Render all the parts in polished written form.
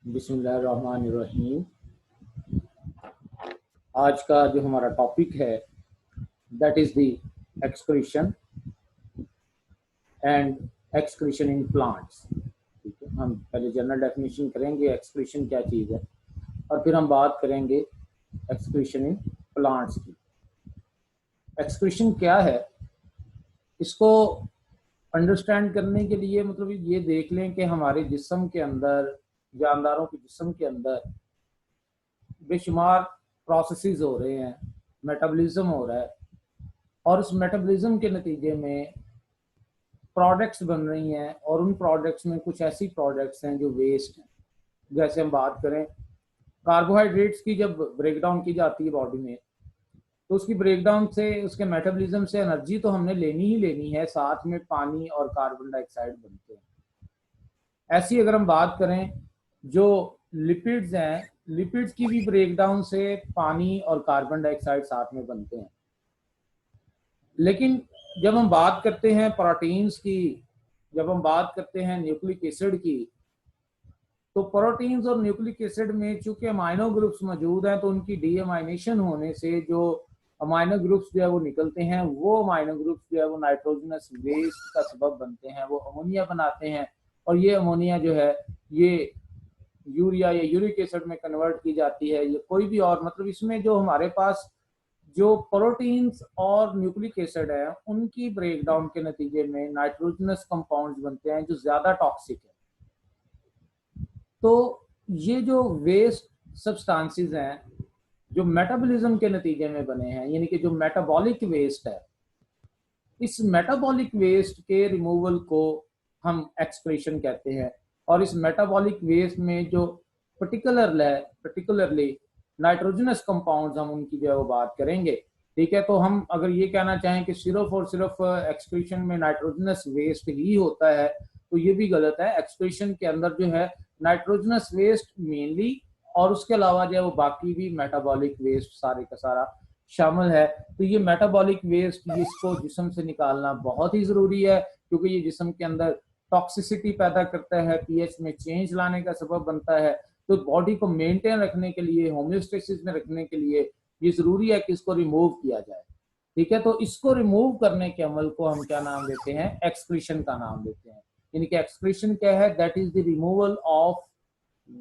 बिस्मिल्लाहिर्रहमानिर्रहीम। आज का जो हमारा टॉपिक है that is the excretion and excretion in plants. ठीक है, हम पहले जनरल डेफिनेशन करेंगे एक्सक्रीशन क्या चीज़ है और फिर हम बात करेंगे एक्सक्रीशन इन प्लांट्स की। एक्सक्रीशन क्या है, इसको अंडरस्टैंड करने के लिए मतलब ये देख लें कि हमारे जिस्म के अंदर, जानदारों के जिस्म के अंदर बेशुमार प्रोसेसेस हो रहे हैं, मेटाबॉलिज्म हो रहा है और उस मेटाबॉलिज्म के नतीजे में प्रोडक्ट्स बन रही हैं और उन प्रोडक्ट्स में कुछ ऐसी प्रोडक्ट्स हैं जो वेस्ट हैं। जैसे हम बात करें कार्बोहाइड्रेट्स की, जब ब्रेकडाउन की जाती है बॉडी में तो उसकी ब्रेकडाउन से, उसके मेटाबॉलिज्म से एनर्जी तो हमने लेनी ही लेनी है, साथ में पानी और कार्बन डाइऑक्साइड बनते हैं। ऐसी अगर हम बात करें जो लिपिड्स हैं, लिपिड्स की भी ब्रेकडाउन से पानी और कार्बन डाइऑक्साइड साथ में बनते हैं। लेकिन जब हम बात करते हैं प्रोटीन्स की, जब हम बात करते हैं न्यूक्लिक एसिड की, तो प्रोटीन्स और न्यूक्लिक एसिड में चूंकि अमाइनो ग्रुप्स मौजूद हैं तो उनकी डीएमाइनेशन होने से जो अमाइनो ग्रुप्स जो है वो निकलते हैं, वो अमाइनो ग्रुप्स जो है वो नाइट्रोजनस वेस्ट का सबब बनते हैं, वो अमोनिया बनाते हैं और ये अमोनिया जो है ये यूरिया या यूरिक एसिड में कन्वर्ट की जाती है। ये कोई भी और मतलब इसमें जो हमारे पास जो प्रोटीन्स और न्यूक्लिक एसिड है उनकी ब्रेकडाउन के नतीजे में नाइट्रोजनस कंपाउंड्स बनते हैं जो ज्यादा टॉक्सिक है। तो ये जो वेस्ट सब्सटेंसेस हैं जो मेटाबॉलिज्म के नतीजे में बने हैं, यानी कि जो मेटाबॉलिक वेस्ट है, इस मेटाबॉलिक वेस्ट के रिमूवल को हम एक्सक्रीशन कहते हैं। और इस मेटाबॉलिक वेस्ट में जो पर्टिकुलरली नाइट्रोजनस कंपाउंड्स, हम उनकी जो है वो बात करेंगे। ठीक है, तो हम अगर ये कहना चाहें कि सिर्फ और सिर्फ एक्सक्रीशन में नाइट्रोजनस वेस्ट ही होता है तो ये भी गलत है। एक्सक्रीशन के अंदर जो है नाइट्रोजनस वेस्ट मेनली और उसके अलावा जो है वो बाकी भी मेटाबॉलिक वेस्ट सारे का सारा शामिल है। तो ये मेटाबॉलिक वेस्ट, इसको जिस्म से निकालना बहुत ही जरूरी है क्योंकि ये जिस्म के अंदर टॉक्सिसिटी पैदा करता है, पीएच में चेंज लाने का सबब बनता है। तो बॉडी को मेंटेन रखने के लिए, होम्योस्टेसिस में रखने के लिए ये जरूरी है कि इसको रिमूव किया जाए। ठीक है, तो इसको रिमूव करने के अमल को हम क्या नाम देते हैं? एक्सक्रीशन का नाम देते हैं। यानी कि एक्सक्रीशन क्या है? That is the removal of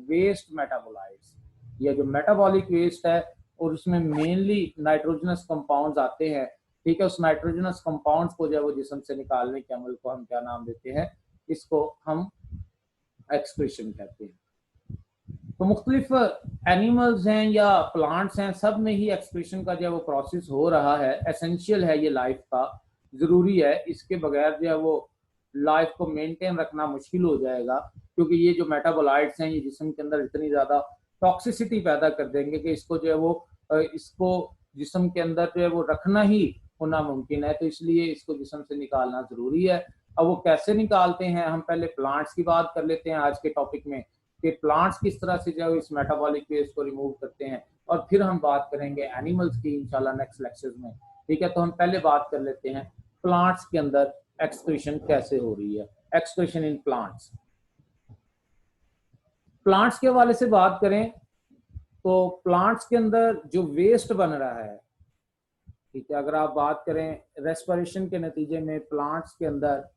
waste metabolites. ये जो मेटाबॉलिक वेस्ट है और उसमें मेनली नाइट्रोजनस कंपाउंड्स आते हैं। ठीक है, उस नाइट्रोजनस कंपाउंड्स को जो है वो जिस्म से निकालने के अमल को हम क्या नाम देते हैं? इसको हम एक्सक्रीशन कहते हैं। तो मुख्तलिफ एनिमल्स हैं या प्लांट्स हैं, सब में ही एक्सक्रीशन का जो है वो प्रोसेस हो रहा है। एसेंशियल है ये लाइफ का, जरूरी है। इसके बगैर जो है वो लाइफ को मेंटेन रखना मुश्किल हो जाएगा क्योंकि ये जो मेटाबोलाइट्स हैं ये जिस्म के अंदर इतनी ज्यादा टॉक्सिसिटी पैदा कर देंगे कि इसको जो है वो इसको जिस्म के अंदर जो है वो रखना ही होना मुमकिन है। तो इसलिए इसको जिस्म से निकालना जरूरी है। अब वो कैसे निकालते हैं, हम पहले प्लांट्स की बात कर लेते हैं आज के टॉपिक में कि प्लांट्स किस तरह से जो इस मेटाबॉलिक वेस्ट को रिमूव करते हैं और फिर हम बात करेंगे एनिमल्स की इंशाल्लाह नेक्स्ट लेक्चर्स में। ठीक है, तो हम पहले बात कर लेते हैं प्लांट्स के अंदर एक्सक्रीशन कैसे हो रही है। एक्सक्रीशन इन प्लांट्स, प्लांट्स के हवाले से बात करें तो प्लांट्स के अंदर जो वेस्ट बन रहा है, ठीक है, अगर आप बात करें रेस्पिरेशन के नतीजे में प्लांट्स के अंदर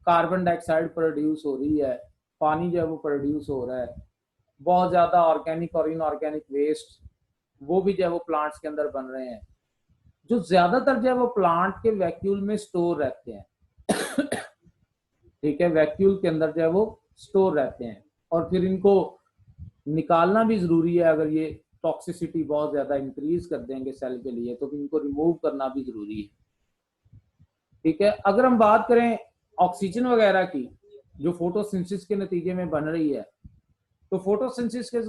कार्बन डाइऑक्साइड प्रोड्यूस हो रही है, पानी जो है वो प्रोड्यूस हो रहा है, बहुत ज्यादा ऑर्गेनिक और इनऑर्गेनिक वेस्ट वो भी जो है वो प्लांट्स के अंदर बन रहे हैं, जो ज्यादातर जो है वो प्लांट के वैक्यूल में स्टोर रहते हैं। ठीक है, वैक्यूल के अंदर जो है वो स्टोर रहते हैं और फिर इनको निकालना भी जरूरी है। अगर ये टॉक्सिसिटी बहुत ज्यादा इंक्रीज कर देंगे सेल के लिए तो इनको रिमूव करना भी जरूरी है। ठीक है, अगर हम बात करें ऑक्सीजन वगैरह की जो फोटोसिंथेसिस के नतीजे में बन रही है, तो फोटोसिंथेसिस के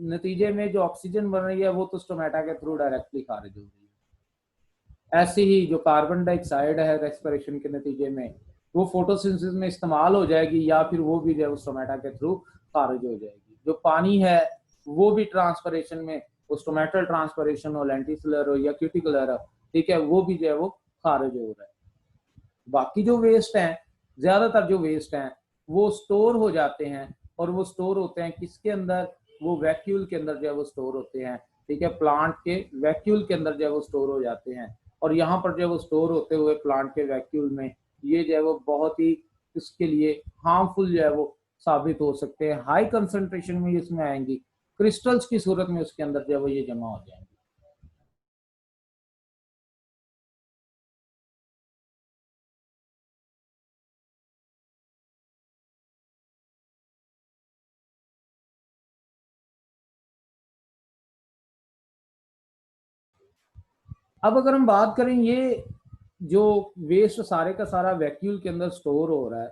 नतीजे में जो ऑक्सीजन बन रही है वो तो स्टोमेटा के थ्रू डायरेक्टली खारिज हो रही है। ऐसे ही जो कार्बन डाइऑक्साइड है रेस्पिरेशन के नतीजे में वो फोटोसिंथेसिस में इस्तेमाल हो जाएगी या फिर वो भी जो है स्टोमेटा के थ्रू खारिज हो जाएगी। जो पानी है वो भी ट्रांसपरेशन में, वो स्टोमेटल ट्रांसपरेशन हो, लेंटिकुलर हो या क्यूटिकुलर हो, ठीक है, वो भी जो है वो खारिज हो रहा है। बाकी जो वेस्ट हैं, ज्यादातर जो वेस्ट हैं वो स्टोर हो जाते हैं और वो स्टोर होते हैं किसके अंदर, वो वैक्यूल के अंदर जो है वो स्टोर होते हैं, ठीक है, प्लांट के वैक्यूल के अंदर जो है वो स्टोर हो जाते हैं। और यहाँ पर जो है वो स्टोर होते हुए प्लांट के वैक्यूल में ये जो है वो बहुत ही इसके लिए हार्मफुल जो है वो साबित हो सकते हैं। हाई कंसंट्रेशन में इसमें आएंगी, क्रिस्टल्स की सूरत में उसके अंदर जो है वो ये जमा हो जाएंगे। अब अगर हम बात करें, ये जो वेस्ट सारे का सारा वैक्यूल के अंदर स्टोर हो रहा है,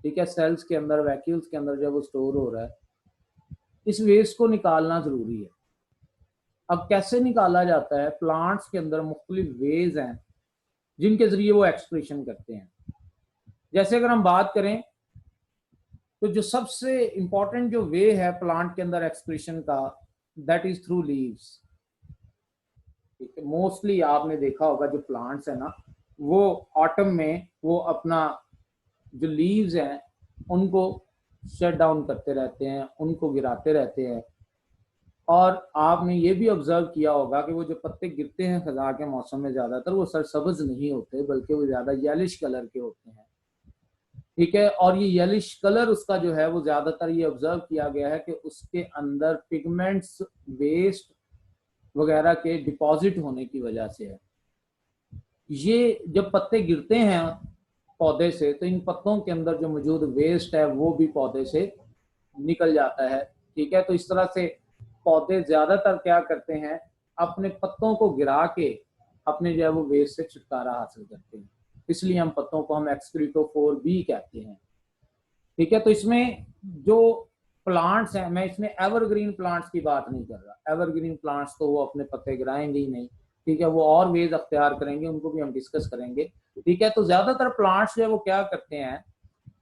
ठीक है, सेल्स के अंदर वैक्यूल्स के अंदर जो वो स्टोर हो रहा है, इस वेस्ट को निकालना जरूरी है। अब कैसे निकाला जाता है, प्लांट्स के अंदर मुख्तलिफ वेज हैं जिनके जरिए वो एक्सक्रीशन करते हैं। जैसे अगर हम बात करें तो जो सबसे इंपॉर्टेंट जो वे है प्लांट के अंदर एक्सक्रीशन का, दैट इज थ्रू लीव्स। ठीक है, मोस्टली आपने देखा होगा जो प्लांट्स है ना, वो ऑटम में वो अपना जो लीव्स हैं उनको शट डाउन करते रहते हैं, उनको गिराते रहते हैं। और आपने ये भी ऑब्जर्व किया होगा कि वो जो पत्ते गिरते हैं खजा के मौसम में ज्यादातर वो सरसब्ज नहीं होते, बल्कि वो ज्यादा येलिश कलर के होते हैं। ठीक है, और ये येलिश कलर उसका जो है वो ज्यादातर ये ऑब्जर्व किया गया है कि उसके अंदर पिगमेंट्स, वेस्ट वगैरह के डिपॉजिट होने की वजह से है। ये जब पत्ते गिरते हैं पौधे से तो इन पत्तों के अंदर जो मौजूद वेस्ट है वो भी पौधे से निकल जाता है। ठीक है, तो इस तरह से पौधे ज्यादातर क्या करते हैं, अपने पत्तों को गिरा के अपने जो है वो वेस्ट से छुटकारा हासिल करते हैं। इसलिए हम पत्तों को हम एक्सक्रीटोफोर भी कहते हैं। ठीक है, तो इसमें जो प्लांट्स हैं, मैं इसमें एवरग्रीन प्लांट्स की बात नहीं कर रहा। एवरग्रीन प्लांट्स तो वो अपने पत्ते गिराएंगे ही नहीं, ठीक है, वो और वेज अख्तियार करेंगे, उनको भी हम डिस्कस करेंगे। ठीक है, तो ज्यादातर प्लांट्स जो है वो क्या करते हैं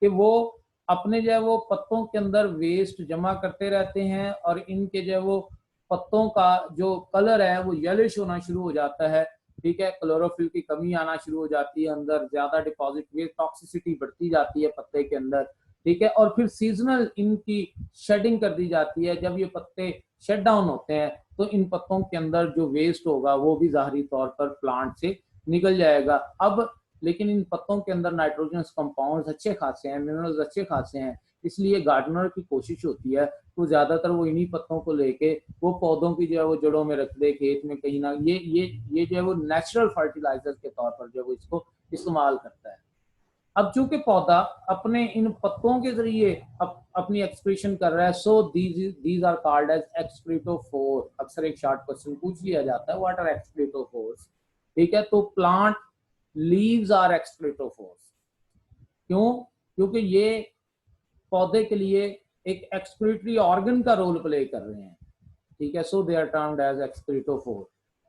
कि वो अपने जो है वो पत्तों के अंदर वेस्ट जमा करते रहते हैं और इनके जो है वो पत्तों का जो कलर है वो येलिश होना शुरू हो जाता है। ठीक है, क्लोरोफिल की कमी आना शुरू हो जाती है, अंदर ज्यादा डिपॉजिट वेस्ट, टॉक्सिसिटी बढ़ती जाती है पत्ते के अंदर। ठीक है, और फिर सीजनल इनकी शेडिंग कर दी जाती है। जब ये पत्ते शट डाउन होते हैं तो इन पत्तों के अंदर जो वेस्ट होगा वो भी जाहिरी तौर पर प्लांट से निकल जाएगा। अब लेकिन इन पत्तों के अंदर नाइट्रोजनस कंपाउंड्स अच्छे खासे हैं, मिनरल्स अच्छे खासे हैं, इसलिए गार्डनर की कोशिश होती है तो ज्यादातर वो इन्हीं पत्तों को लेके वो पौधों की जो है वो जड़ों में रख दे, खेत में कहीं ना, ये जो है वो नेचुरल फर्टिलाइजर के तौर पर जो है वो इसको इस्तेमाल करता है। अब चूंकि पौधा अपने इन पत्तों के जरिए अपनी एक्सक्रीशन कर रहा है, so these are called as excretophore. अक्सर एक शॉर्ट क्वेश्चन पूछ लिया जाता है, व्हाट आर एक्सक्रीटोफोर्स। ठीक है, तो प्लांट लीव्स आर एक्सक्रीटोफोर्स। क्यों? क्योंकि ये पौधे के लिए एक एक्सक्रीटरी ऑर्गन का रोल प्ले कर रहे हैं। ठीक है, सो दे आर टर्म्ड एज एक्सक्रीटोफोर।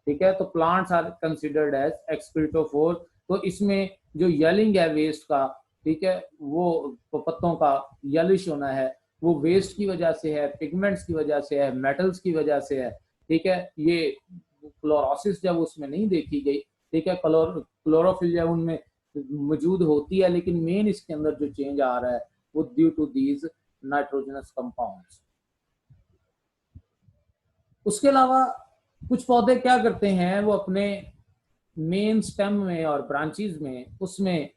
ठीक है, तो प्लांट्स आर कंसिडर्ड एज एक्सक्रीटोफोर। तो इसमें जो येलिंग है वेस्ट का, ठीक है, वो पत्तों का येलिश होना है, वो वेस्ट की वजह से है, पिगमेंट्स की वजह से है, मेटल्स की वजह से है। ठीक है, ये क्लोरोसिस जब उसमें नहीं देखी गई, ठीक है, क्लोरोफिल जब उनमें मौजूद होती है, लेकिन मेन इसके अंदर जो चेंज आ रहा है वो due to these nitrogenous compounds. उसके अलावा कुछ पौधे क्या करते हैं, वो अपने मेन स्टेम में और ब्रांचेस में उसमें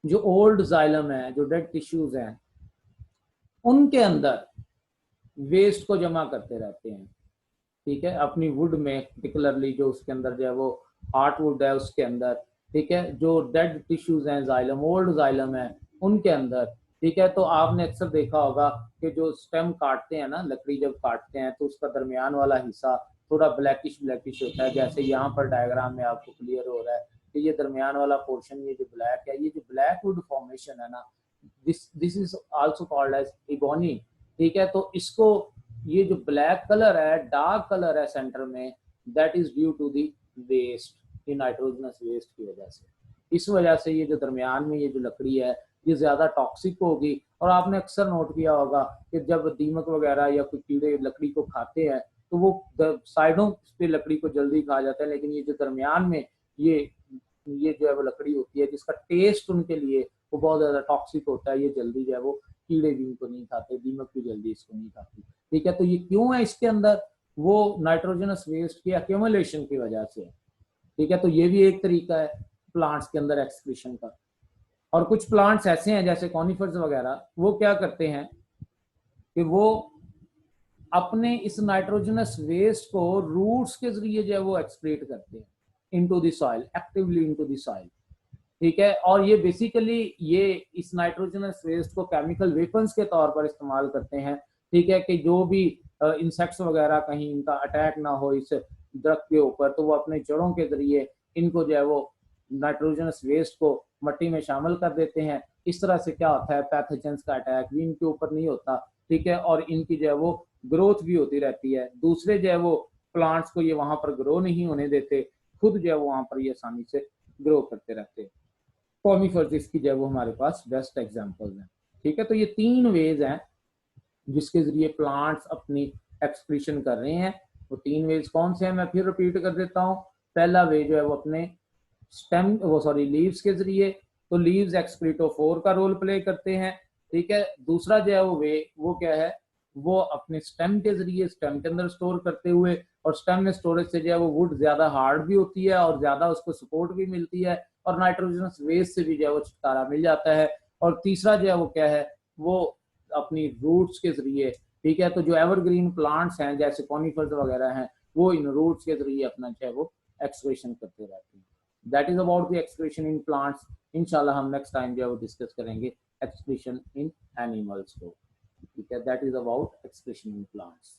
जो ओल्ड जाइलम है, जो डेड टिश्यूज हैं, उनके अंदर वेस्ट को जमा करते रहते हैं। ठीक है, अपनी वुड में पर्टिकुलरली जो उसके अंदर जो है वो हार्ट वुड है उसके अंदर, ठीक है, जो डेड टिश्यूज हैं, जाइलम, ओल्ड जाइलम है उनके अंदर। ठीक है, तो आपने अक्सर देखा होगा कि जो स्टेम काटते हैं ना, लकड़ी जब काटते हैं तो उसका दरमियान वाला हिस्सा थोड़ा ब्लैकिश ब्लैकिश होता है, जैसे यहाँ पर डायग्राम में आपको क्लियर हो रहा है कि ये दरमियान वाला पोर्शन, ये जो ब्लैक है, ये जो ब्लैक वुड फॉर्मेशन है ना, this is also called as ebony. ठीक है, तो इसको ये जो ब्लैक कलर है, डार्क कलर है सेंटर में, that is due to the waste, ये नाइट्रोजनस वेस्ट की वजह से। इस वजह से ये जो दरमियान में ये जो लकड़ी है ये ज्यादा टॉक्सिक होगी। और आपने अक्सर नोट किया होगा कि जब दीमक वगैरह या कोई कीड़े लकड़ी को खाते हैं तो वो साइडों पे लकड़ी को जल्दी खा जाते हैं, लेकिन ये जो दरमियान में ये जो है वो लकड़ी होती है जिसका टेस्ट उनके लिए वो बहुत ज्यादा टॉक्सिक होता है, ये जल्दी जो है वो कीड़े भी इनको नहीं खाते, दीमक भी जल्दी इसको नहीं खाती। ठीक है, तो ये क्यों है इसके अंदर, वो नाइट्रोजनस वेस्ट की एक्यूमुलेशन की वजह से है। ठीक है, तो ये भी एक तरीका है प्लांट्स के अंदर एक्सक्रीशन का। और कुछ प्लांट्स ऐसे हैं जैसे कॉनिफर्स वगैरह, वो क्या करते हैं कि वो अपने इस नाइट्रोजनस वेस्ट को रूट्स के जरिए जो है वो एक्सक्रीट करते हैं into the soil, actively into the soil. ठीक है, और ये बेसिकली ये इस नाइट्रोजनस वेस्ट को केमिकल वेपन्स के तौर पर इस्तेमाल करते हैं। ठीक है, कि जो भी इंसेक्ट्स वगैरह कहीं इनका अटैक ना हो इस दरख्त के ऊपर, तो वो अपने जड़ों के जरिए इनको जो है वो नाइट्रोजनस वेस्ट को मट्टी में शामिल कर देते हैं। इस तरह से क्या होता है, पैथोजेंस का अटैक भी इनके ऊपर नहीं होता। ठीक है, और इनकी जो है वो ग्रोथ भी होती रहती है। दूसरे जो है वो प्लांट्स को ये वहां पर ग्रो नहीं होने देते, खुद जो है वो वहां पर ये आसानी से ग्रो करते रहते हैं। कॉनिफर्स इसकी जो है वो हमारे पास बेस्ट एग्जांपल्स हैं। ठीक है, तो ये 3 वेज हैं जिसके जरिए प्लांट्स अपनी एक्सक्रीशन कर रहे हैं। वो 3 वेज कौन से हैं, मैं फिर रिपीट कर देता हूँ। पहला वे जो है वो अपने स्टेम लीव्स के जरिए, तो लीव्स एक्सक्रीटोफोर का रोल प्ले करते हैं। ठीक है, दूसरा जो है वो वे, वो क्या है, वो अपने स्टेम के जरिए, स्टेम के अंदर स्टोर करते हुए, और स्टेम में स्टोरेज से जो है वो वुड ज्यादा हार्ड भी होती है और ज्यादा उसको सपोर्ट भी मिलती है, और नाइट्रोजनस वेस्ट से भी जो है वो छुटकारा मिल जाता है। और तीसरा जो है वो क्या है, वो अपनी रूट्स के जरिए। ठीक है, तो जो एवरग्रीन प्लांट्स हैं जैसे कॉनिफर्स वगैरह हैं, वो इन रूट्स के जरिए अपना जो है वो एक्सक्रीशन करते रहते हैं। That is about the excretion in plants. इंशाल्लाह हम नेक्स्ट टाइम जो है वो डिस्कस करेंगे एक्सक्रीशन इन एनिमल्स को। ठीक है, that is about excretion in plants.